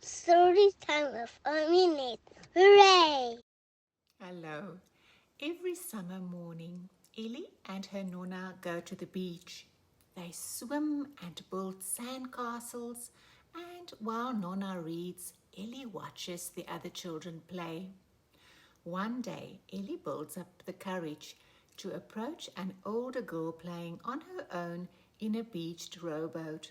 Story time of a minute. Hooray! Hello. Every summer morning, Ellie and her Nonna go to the beach. They swim and build sandcastles, and while Nonna reads, Ellie watches the other children play. One day, Ellie builds up the courage to approach an older girl playing on her own in a beached rowboat.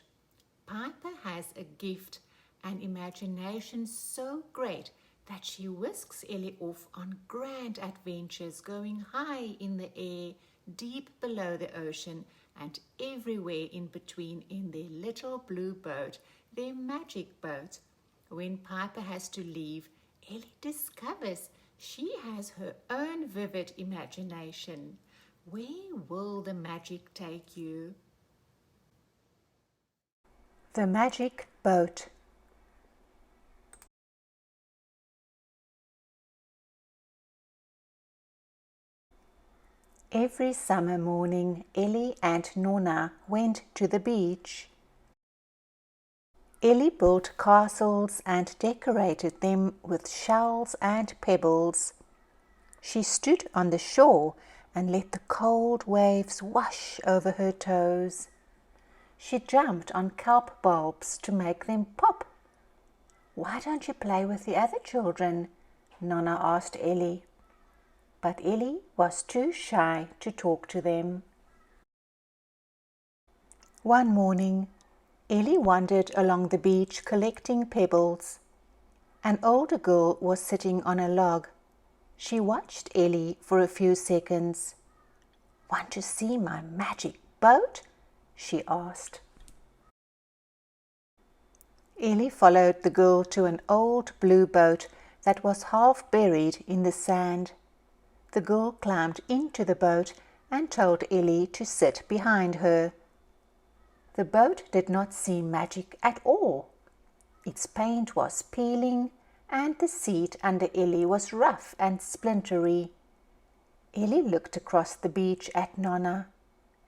Piper has a gift and imagination so great that she whisks Ellie off on grand adventures, going high in the air, deep below the ocean, and everywhere in between in their little blue boat, their magic boat. When Piper has to leave, Ellie discovers she has her own vivid imagination. Where will the magic take you? The Magic Boat. Every summer morning, Ellie and Nonna went to the beach. Ellie built castles and decorated them with shells and pebbles. She stood on the shore and let the cold waves wash over her toes. She jumped on kelp bulbs to make them pop. "Why don't you play with the other children?" Nonna asked Ellie. But Ellie was too shy to talk to them. One morning, Ellie wandered along the beach collecting pebbles. An older girl was sitting on a log. She watched Ellie for a few seconds. "Want to see my magic boat?" she asked. Ellie followed the girl to an old blue boat that was half buried in the sand. The girl climbed into the boat and told Ellie to sit behind her. The boat did not seem magic at all. Its paint was peeling and the seat under Ellie was rough and splintery. Ellie looked across the beach at Nonna.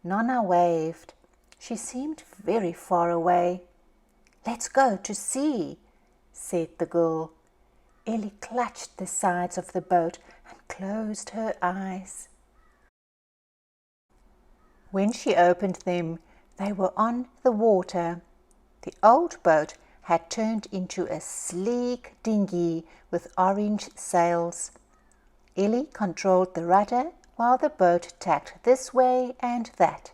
Nonna waved. She seemed very far away. "Let's go to see," said the girl. Ellie clutched the sides of the boat and closed her eyes. When she opened them, they were on the water. The old boat had turned into a sleek dinghy with orange sails. Ellie controlled the rudder while the boat tacked this way and that.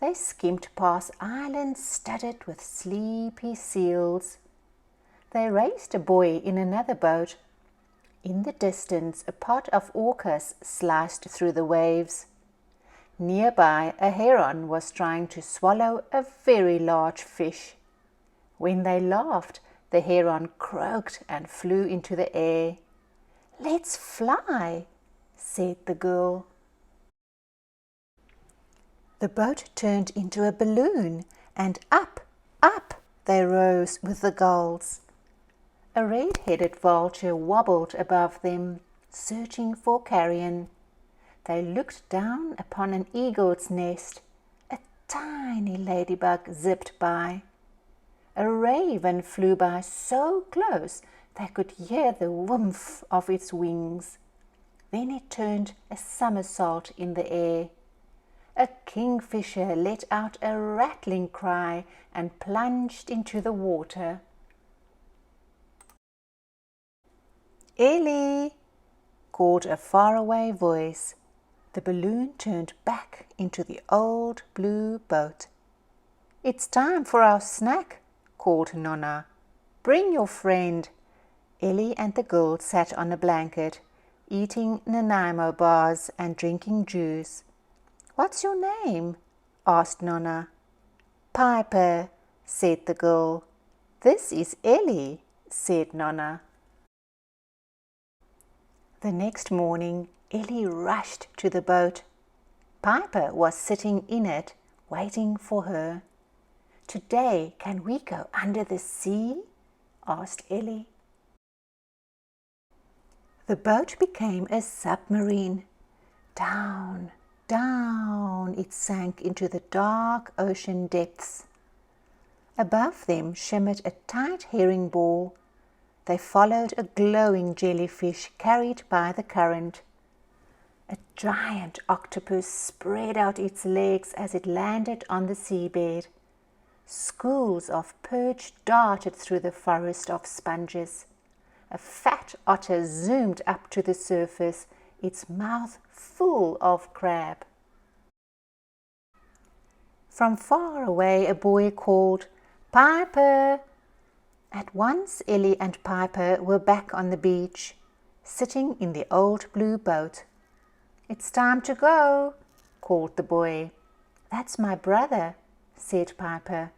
They skimmed past islands studded with sleepy seals. They raced a boy in another boat. In the distance, a pod of orcas sliced through the waves. Nearby, a heron was trying to swallow a very large fish. When they laughed, the heron croaked and flew into the air. "Let's fly," said the girl. The boat turned into a balloon, and up, up they rose with the gulls. A red-headed vulture wobbled above them, searching for carrion. They looked down upon an eagle's nest. A tiny ladybug zipped by. A raven flew by so close they could hear the whoomph of its wings. Then it turned a somersault in the air. A kingfisher let out a rattling cry and plunged into the water. "Ellie!" called a faraway voice. The balloon turned back into the old blue boat. "It's time for our snack," called Nonna. "Bring your friend." Ellie and the girl sat on a blanket, eating Nanaimo bars and drinking juice. "What's your name?" asked Nonna. "Piper," said the girl. "This is Ellie," said Nonna. The next morning, Ellie rushed to the boat. Piper was sitting in it, waiting for her. "Today, can we go under the sea?" asked Ellie. The boat became a submarine. Down, down it sank into the dark ocean depths. Above them shimmered a tight herring ball. They followed a glowing jellyfish carried by the current. A giant octopus spread out its legs as it landed on the seabed. Schools of perch darted through the forest of sponges. A fat otter zoomed up to the surface, its mouth full of crab. From far away a boy called, "Piper!" At once Ellie and Piper were back on the beach, sitting in the old blue boat. "It's time to go," called the boy. "That's my brother," said Piper.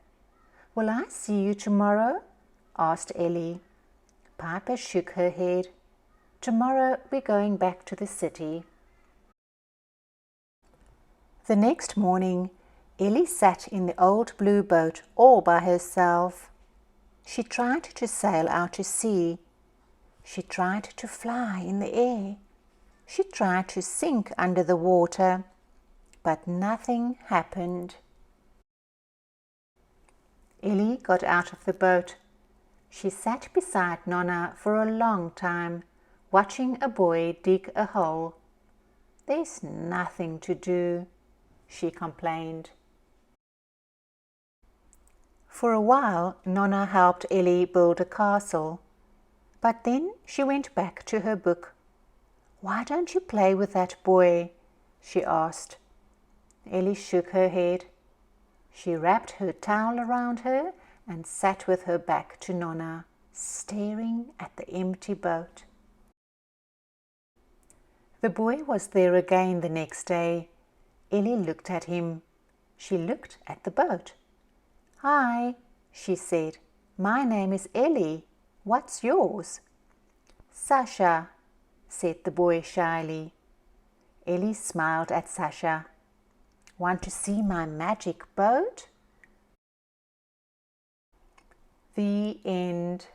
"Will I see you tomorrow?" asked Ellie. Piper shook her head. "Tomorrow we're going back to the city." The next morning, Ellie sat in the old blue boat all by herself. She tried to sail out to sea. She tried to fly in the air. She tried to sink under the water, but nothing happened. Ellie got out of the boat. She sat beside Nonna for a long time, watching a boy dig a hole. "There's nothing to do," she complained. For a while, Nonna helped Ellie build a castle, but then she went back to her book. "Why don't you play with that boy?" she asked. Ellie shook her head. She wrapped her towel around her and sat with her back to Nonna, staring at the empty boat. The boy was there again the next day. Ellie looked at him. She looked at the boat. "Hi," she said. "My name is Ellie. What's yours?" "Sasha," said the boy shyly. Ellie smiled at Sasha. "Want to see my magic boat?" The end.